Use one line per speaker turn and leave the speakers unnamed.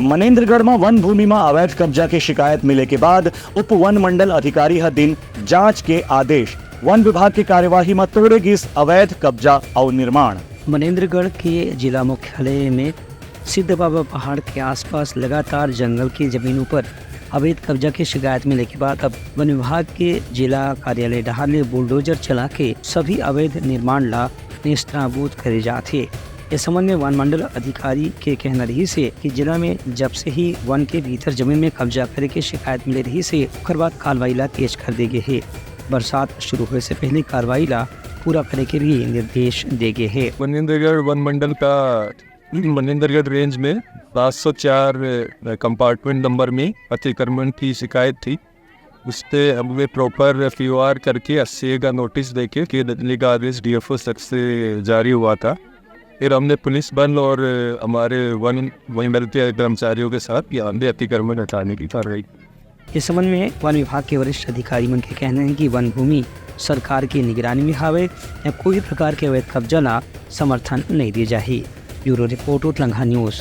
मनेन्द्रगढ़ में वन भूमि में अवैध कब्जा की शिकायत मिले के बाद उप वन मंडल अधिकारी हर दिन जांच के आदेश। वन विभाग की कार्यवाही में तोड़ेगी इस अवैध कब्जा और निर्माण।
मनेन्द्रगढ़ के जिला मुख्यालय में सिद्ध बाबा पहाड़ के आसपास लगातार जंगल की जमीनों पर अवैध कब्जा की शिकायत मिलने के बाद अब वन विभाग के जिला कार्यालय डहार ने बुलडोजर चला के सभी अवैध निर्माण ला निस्ताबूत करे जाते। इस संबंध में वन मंडल अधिकारी के कहना रही से कि जिला में जब से ही वन के भीतर जमीन में कब्जा करे की शिकायत मिल रही से ओकर बाद कार्रवाई ला तेज कर दे गए है। बरसात शुरू होने से पहले कार्रवाई ला पूरा करे के भी निर्देश दे गए है।
मनेन्द्रगढ़ वन मंडल का मनेन्द्रगढ़ रेंज में 504 कंपार्टमेंट नंबर में अतिक्रमण की शिकायत थी। उस पर हमें प्रॉपर FOR करके 80 का नोटिस देके कि दिल्ली का आदेश DFO सर से जारी हुआ था। फिर हमने पुलिस बल और हमारे वन मंडल के कर्मचारियों के साथ यहाँ पे अतिक्रमण हटाने की कार्रवाई।
इस संबंध में वन विभाग के वरिष्ठ अधिकारी मन के कहना है कि वन भूमि सरकार की निगरानी में हावे या कोई प्रकार के अवैध कब्जा ला समर्थन नहीं दिए जाही। ब्यूरो रिपोर्ट उत्तलंघा न्यूज़।